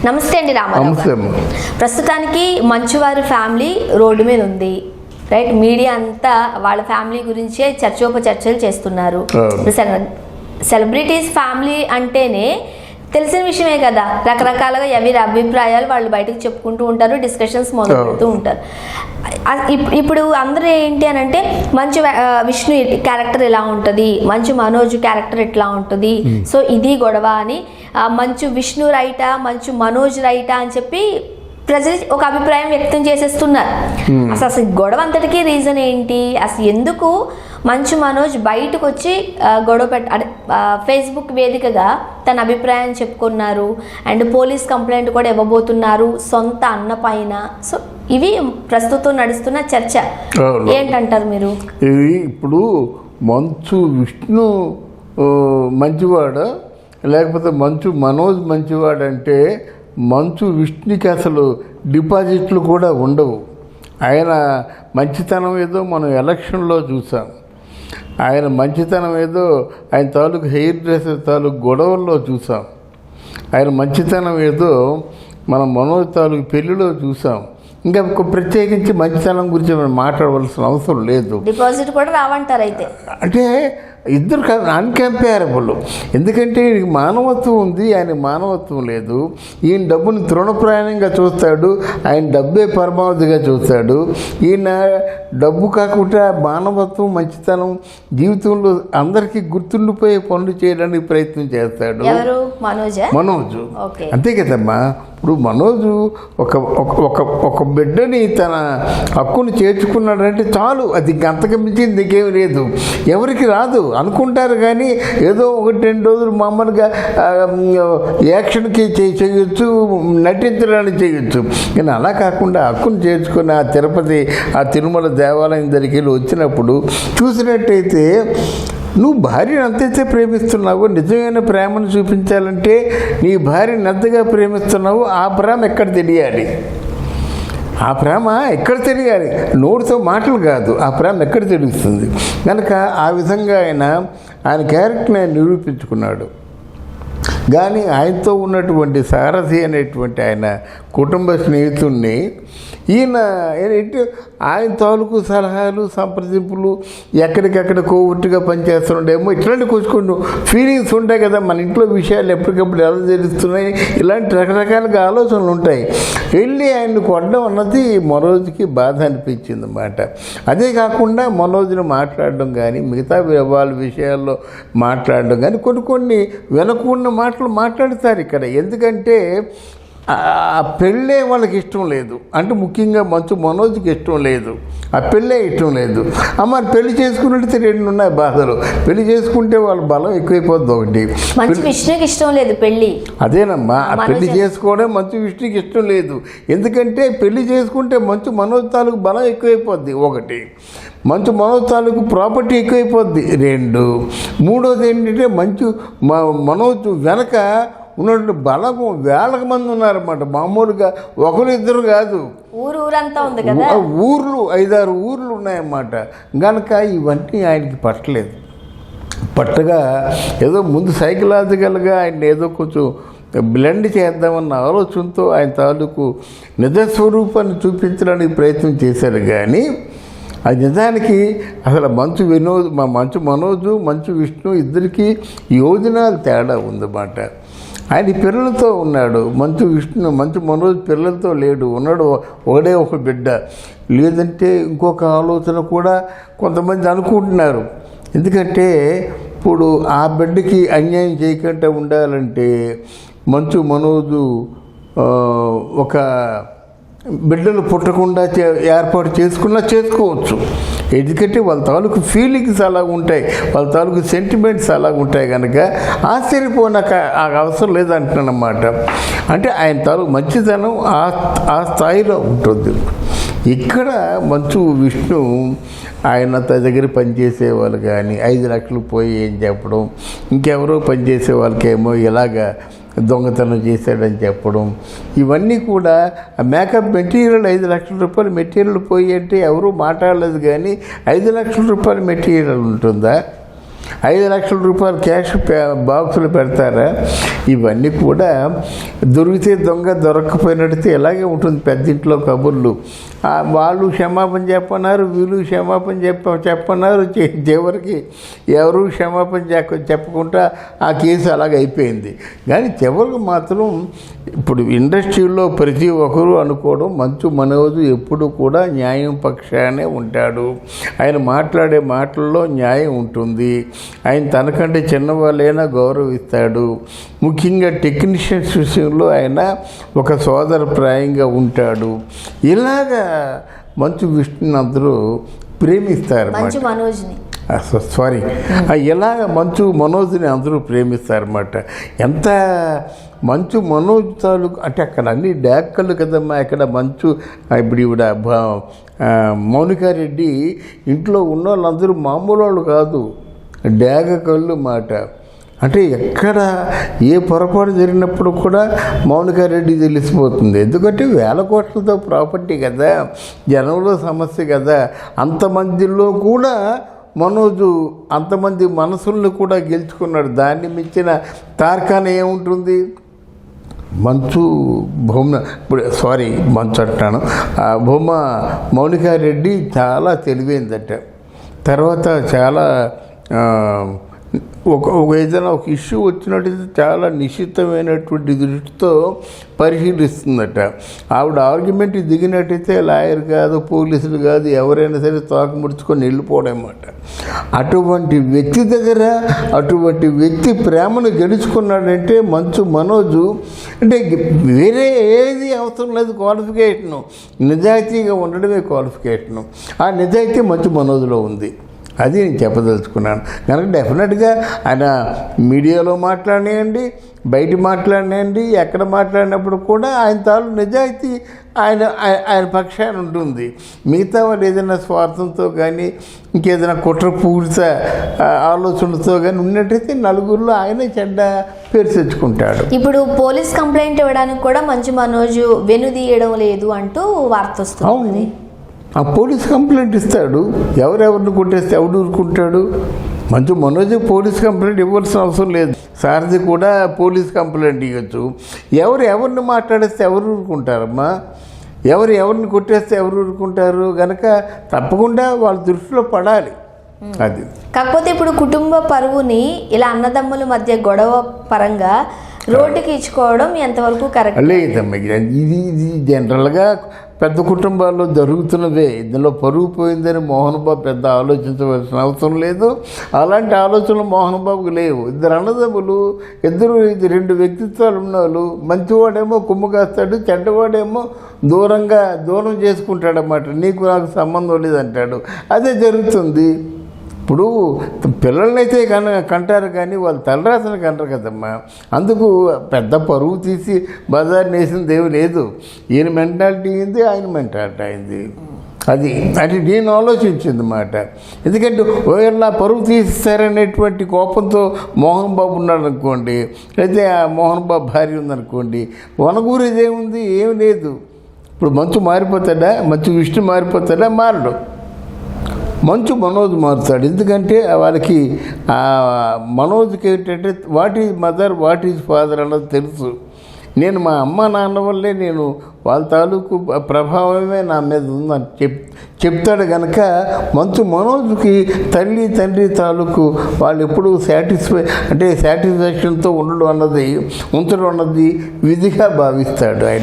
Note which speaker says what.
Speaker 1: నమస్తే అండి రామారావు గారు. ప్రస్తుతానికి మంచువారి ఫ్యామిలీ రోడ్డు మీద ఉంది, రైట్? మీడియా అంతా వాళ్ళ ఫ్యామిలీ గురించే చర్చోపచర్చలు చేస్తున్నారు. సెలబ్రిటీస్ ఫ్యామిలీ అంటేనే తెలిసిన విషయమే కదా, రకరకాలుగా ఎవరి అభిప్రాయాలు వాళ్ళు బయటకు చెప్పుకుంటూ ఉంటారు, డిస్కషన్స్ మొదలు పెడుతూ ఉంటారు. ఇప్పుడు అందరూ ఏంటి అని అంటే మంచు విష్ణు క్యారెక్టర్ ఎలా ఉంటుంది, మంచు మనోజ్ క్యారెక్టర్ ఎట్లా ఉంటుంది, సో ఇది గొడవ అని మంచు విష్ణు రైటా మంచు మనోజ్ రైటా అని చెప్పి ప్రజలు ఒక అభిప్రాయం వ్యక్తం చేసేస్తున్నారు. అసలు గొడవ అంతటికీ రీజన్ ఏంటి? అసలు ఎందుకు మంచు మనోజ్ బయటకు వచ్చి గొడవ ఫేస్బుక్ వేదికగా తన అభిప్రాయం చెప్పుకున్నారు, అండ్ పోలీస్ కంప్లైంట్ కూడా ఇవ్వబోతున్నారు సొంత అన్న పైన. సో ఇవి ప్రస్తుతం నడుస్తున్న చర్చ. ఏంటంటారు మీరు?
Speaker 2: ఇది ఇప్పుడు మంచు విష్ణు మంచివాడ లేకపోతే మంచు మనోజ్ మంచివాడు అంటే మంచు విష్ణుకి అసలు డిపాజిట్లు కూడా ఉండవు. ఆయన మంచితనం ఏదో మనం ఎలక్షన్లో చూసాం, ఆయన మంచితనం ఏదో ఆయన తాలూకు హెయిర్ డ్రెస్ తాలూకు గొడవల్లో చూసాం, ఆయన మంచితనం ఏదో మనం మనోజ్ తాలూకు పెళ్లిలో చూసాం. ఇంకా ప్రత్యేకించి మంచితనం గురించి మనం మాట్లాడవలసిన అవసరం లేదు.
Speaker 1: డిపాజిట్ కూడా రావంటారు అయితే?
Speaker 2: అంటే ఇద్దరు అన్కంపేరబుల్. ఎందుకంటే మానవత్వం ఉంది, ఆయన మానవత్వం లేదు. ఈయన డబ్బుని తృణప్రాయంగా చూస్తాడు, ఆయన డబ్బే పరమావధిగా చూస్తాడు. ఈయన డబ్బు కాకుండా మానవత్వం మంచితనం జీవితంలో అందరికీ గుర్తుండిపోయే పనులు చేయడానికి ప్రయత్నం చేస్తాడు. మనోజ్ అంతే కదమ్మా. ఇప్పుడు మనోజు ఒక బిడ్డని తన హక్కును చేర్చుకున్నాడంటే చాలు, అది అంతకు మించింది ఇంకేమి లేదు. ఎవరికి రాదు అనుకుంటారు కానీ ఏదో 1-2 రోజులు మామూలుగా యాక్షన్కి చేయొచ్చు, నటించడానికి చేయొచ్చు. కానీ అలా కాకుండా హక్కును చేర్చుకుని ఆ తిరుపతి ఆ తిరుమల దేవాలయం దగ్గరికి వచ్చినప్పుడు చూసినట్టయితే నువ్వు భార్యను ఎంతైతే ప్రేమిస్తున్నావో, నిజమైన ప్రేమను చూపించాలంటే నీ భార్యను ఎంతగా ప్రేమిస్తున్నావో ఆ ప్రేమ ఎక్కడ తెలియాలి, ఆ ప్రేమ ఎక్కడ తెలియాలి, నోటితో మాటలు కాదు, ఆ ప్రేమ ఎక్కడ తెలుస్తుంది. కనుక ఆ విధంగా ఆయన క్యారెక్టర్ని నిరూపించుకున్నాడు. కానీ ఆయనతో ఉన్నటువంటి సారథి అనేటువంటి ఆయన కుటుంబ స్నేహితుడిని ఈయన ఆయన తాలూకు సలహాలు సంప్రదింపులు ఎక్కడికక్కడ కోవర్టుగా పనిచేస్తుండేమో ఇట్లాంటి కొంచెం ఫీలింగ్స్ ఉంటాయి కదా. మన ఇంట్లో విషయాలు ఎప్పటికప్పుడు ఎలా తెలుస్తున్నాయి, ఇలాంటి రకరకాలుగా ఆలోచనలు ఉంటాయి. వెళ్ళి ఆయన్ని కొట్టడం అన్నది మనోజ్కి బాధ అనిపించింది అన్నమాట. అదే కాకుండా మనోజ్ని మాట్లాడడం కానీ మిగతా వాళ్ళ విషయాల్లో మాట్లాడడం కానీ కొన్ని వెనకున్న మాటలు మాట్లాడతారు ఇక్కడ. ఎందుకంటే ఆ పెళ్ళే వాళ్ళకి ఇష్టం లేదు, అంటే ముఖ్యంగా మంచు మనోజ్కి ఇష్టం లేదు, ఆ పెళ్ళే ఇష్టం లేదు. మరి పెళ్లి చేసుకున్నట్టు 2 ఉన్నాయి బాధలు. పెళ్లి చేసుకుంటే వాళ్ళ బలం ఎక్కువైపోద్ది. ఒకటి
Speaker 1: మంచు విష్ణుకి ఇష్టం లేదు పెళ్ళి,
Speaker 2: అదేనమ్మా, ఆ పెళ్లి చేసుకోవడం మంచు విష్ణుకి ఇష్టం లేదు. ఎందుకంటే పెళ్లి చేసుకుంటే మంచు మనోజ్ తాలూకు బలం ఎక్కువైపోద్ది. ఒకటి మంచు మనోజ్ తాలూకు ప్రాపర్టీ ఎక్కువైపోద్ది. 2 మూడోది ఏంటంటే మంచు మనోజ్ వెనక ఉన్నటువంటి బలము వేలకు మంది ఉన్నారన్నమాట. మామూలుగా 1-2 కాదు,
Speaker 1: ఊరంతా ఉంది కదా,
Speaker 2: ఊర్లు 5-6 ఊర్లు ఉన్నాయన్నమాట. కనుక ఇవన్నీ ఆయనకి పట్టలేదు. పట్టగా ఏదో ముందు సైకలాజికల్గా ఆయన ఏదో కొంచెం బ్లెండ్ చేద్దామన్న ఆలోచనతో ఆయన తాలూకు నిజస్వరూపాన్ని చూపించడానికి ప్రయత్నం చేశారు. కానీ అది నిజానికి అసలు మంచు మనోజు మంచు విష్ణు ఇద్దరికీ యోజనాలు తేడా ఉందన్నమాట. ఆయన పిల్లలతో ఉన్నాడు, మంచు మనోజ్ పిల్లలతో లేడు, ఉన్నాడు ఒకడే ఒక బిడ్డ. లేదంటే ఇంకొక ఆలోచన కూడా కొంతమంది అనుకుంటున్నారు. ఎందుకంటే ఇప్పుడు ఆ బిడ్డకి అన్యాయం చేయకుండా ఉండాలంటే మంచు మనోజు ఒక బిడ్డలు పుట్టకుండా ఏర్పాటు చేసుకోవచ్చు. ఎందుకంటే వాళ్ళ తాలూకు ఫీలింగ్స్ అలా ఉంటాయి, వాళ్ళ తాలూకు సెంటిమెంట్స్ అలా ఉంటాయి. కనుక ఆశ్చర్యపోనాక ఆ అవసరం లేదంటున్నానమాట. అంటే ఆయన తాలూకు మంచితనం ఆ స్థాయిలో ఉంటుంది. ఇక్కడ మంచు విష్ణు ఆయన దగ్గర పనిచేసే వాళ్ళు కానీ 5 లక్షలు పోయి ఏం చెప్పడం, ఇంకెవరో పనిచేసే వాళ్ళకేమో ఇలాగా దొంగతనం చేశాడని చెప్పడం, ఇవన్నీ కూడా మేకప్ మెటీరియల్ 5 లక్షల రూపాయలు మెటీరియల్ పోయి అంటే ఎవరూ మాట్లాడలేదు. కానీ 5 లక్షల రూపాయల మెటీరియల్ ఉంటుందా? 5 లక్షల రూపాయలు క్యాష్ బాక్సులు పెడతారా? ఇవన్నీ కూడా దొరికితే దొంగ, దొరక్కపోయినట్టయితే ఇలాగే ఉంటుంది పెద్దింట్లో కబుర్లు. వాళ్ళు క్షమాపణ చెప్పన్నారు, వీళ్ళు క్షమాపణ చెప్పన్నారు. చివరికి ఎవరు క్షమాపణ చెప్పకుండా ఆ కేసు అలాగ అయిపోయింది. కానీ చివరికి మాత్రం ఇప్పుడు ఇండస్ట్రీలో ప్రతి ఒక్కరూ అనుకోవడం మంచు మనోజ్ ఎప్పుడు కూడా న్యాయం పక్షానే ఉంటాడు. ఆయన మాట్లాడే మాటల్లో న్యాయం ఉంటుంది. ఆయన తనకంటే చిన్నవాళ్ళైనా గౌరవిస్తాడు. ముఖ్యంగా టెక్నీషియన్స్ విషయంలో ఆయన ఒక సోదరప్రాయంగా ఉంటాడు. ఇలాగా మంచు విష్ణుని అందరూ ప్రేమిస్తారు.
Speaker 1: మంచు మనోజ్ని
Speaker 2: సారీ ఇలాగ మంచు మనోజ్ని అందరూ ప్రేమిస్తారన్నమాట. ఎంత మంచు మనోజ్ తాలూకు అంటే అక్కడ అన్ని డాక్కలు కదమ్మా. ఇక్కడ మంచు ఇప్పుడు ఈవిడ మౌనికారెడ్డి ఇంట్లో ఉన్న వాళ్ళందరూ మామూలు వాళ్ళు కాదు, డాగ కళ్ళు మాట. అంటే ఎక్కడ ఏ పొరపాటు జరిగినప్పుడు కూడా మౌనికారెడ్డి తెలిసిపోతుంది. ఎందుకంటే 1000 కోట్లతో ప్రాపర్టీ కదా, జనంలో సమస్య కదా. అంతమందిలో కూడా మనోజు అంతమంది మనసుల్ని కూడా గెలుచుకున్నాడు. దాన్ని మించిన తార్కాన ఏముంటుంది? మంచు భూమ ఇప్పుడు మంచు అంటాను, భూమ మౌనికారెడ్డి చాలా తెలివైందట. తర్వాత చాలా ఏదైనా ఒక ఇష్యూ వచ్చినట్టయితే చాలా నిశ్చితమైనటువంటి దృష్టితో పరిశీలిస్తుందట. ఆవిడ ఆర్గ్యుమెంట్ దిగినట్టయితే లాయర్ కాదు, పోలీసులు కాదు, ఎవరైనా సరే తోక ముడుచుకొని వెళ్ళిపోవడం అన్నమాట. అటువంటి వ్యక్తి దగ్గర అటువంటి వ్యక్తి ప్రేమను గెలుచుకున్నాడంటే మంచు మనోజు. అంటే వేరే ఏది అవసరం లేదు, క్వాలిఫికేషను నిజాయితీగా ఉండడమే క్వాలిఫికేషను. ఆ నిజాయితీ మంచు మనోజులో ఉంది. అది నేను చెప్పదలుచుకున్నాను. కనుక డెఫినెట్గా ఆయన మీడియాలో మాట్లాడినాయండి, బయట మాట్లాడినాయండి, ఎక్కడ మాట్లాడినప్పుడు కూడా ఆయన తాను నిజాయితీ ఆయన పక్షాన ఉంటుంది. మిగతా వాళ్ళు ఏదైనా స్వార్థంతో కానీ ఇంకేదైనా కుట్రపూరిత ఆలోచనలతో కానీ ఉన్నట్టయితే నలుగురిలో ఆయనే చెడ్డ పేరు తెచ్చుకుంటాడు.
Speaker 1: ఇప్పుడు పోలీస్ కంప్లైంట్ ఇవ్వడానికి కూడా మంచు మనోజ్ వెనుదీయడం లేదు అంటూ వార్త వస్తుంది.
Speaker 2: అవును, ఆ పోలీస్ కంప్లైంట్ ఇస్తాడు. ఎవరెవరిని కొట్టేస్తే ఎవడు ఊరుకుంటాడు? మంచు మనోజ్ పోలీస్ కంప్లైంట్ ఇవ్వాల్సిన అవసరం లేదు. సారథి కూడా పోలీస్ కంప్లైంట్ ఇవ్వచ్చు. ఎవరిని మాట్లాడేస్తే ఎవరు ఊరుకుంటారమ్మా? ఎవరిని కొట్టేస్తే ఎవరు ఊరుకుంటారు? కనుక తప్పకుండా వాళ్ళ దృష్టిలో పడాలి. అది
Speaker 1: కాకపోతే ఇప్పుడు కుటుంబ పరువుని ఇలా అన్నదమ్ముల మధ్య గొడవ పరంగా రోడ్డుకి ఇచ్చుకోవడం ఎంతవరకు కరెక్ట్
Speaker 2: లేదమ్మా. ఇది జనరల్గా పెద్ద కుటుంబాల్లో జరుగుతున్నవే. ఇందులో పరుగు పోయిందని మోహన్ బాబు పెద్ద ఆలోచించవలసిన అవసరం లేదు. అలాంటి ఆలోచనలు మోహన్ బాబుకి లేవు. ఇద్దరు అన్నదమ్ములు, ఇది 2 వ్యక్తిత్వాలు ఉన్నవాళ్ళు. మంచివాడేమో కుమ్ము కాస్తాడు, చెడ్డవాడేమో దూరం చేసుకుంటాడన్నమాట. నీకు నాకు సంబంధం లేదంటాడు. అదే జరుగుతుంది. ఇప్పుడు పిల్లలనైతే కంటారు కానీ వాళ్ళు తలరాతను కంటారు కదమ్మా. అందుకు పెద్ద పరువు తీసి బజార్ని వేసింది ఏమి లేదు. ఈయన మెంటాలిటీ అయింది, ఆయన మెంటాలిటీ అయింది. అది నేను ఆలోచించింది మాట. ఎందుకంటే ఓయల్లా పరువు తీస్తారనేటువంటి కోపంతో మోహన్ బాబు ఉన్నాడు అనుకోండి, అయితే ఆ మోహన్ బాబు భార్య ఉందనుకోండి, వనగూరేది ఏముంది? ఏమి లేదు. ఇప్పుడు మంచు మారిపోతాడా? మంచు విష్ణు మారిపోతాడా? మారడు. మంచు మనోజ్ మారుతాడు. ఎందుకంటే వాళ్ళకి మనోజ్కి ఏంటంటే what is mother, what is father అన్నది తెలుసు. నేను మా అమ్మ నాన్న వల్లే నేను వాళ్ళ తాలూకు ప్రభావమే నా మీద ఉందని చెప్తాడు. కనుక మంచు మనోజ్కి తల్లి తండ్రి తాలూకు వాళ్ళు ఎప్పుడూ సాటిస్ఫాక్షన్తో ఉంచడం అన్నది విధిగా భావిస్తాడు ఆయన.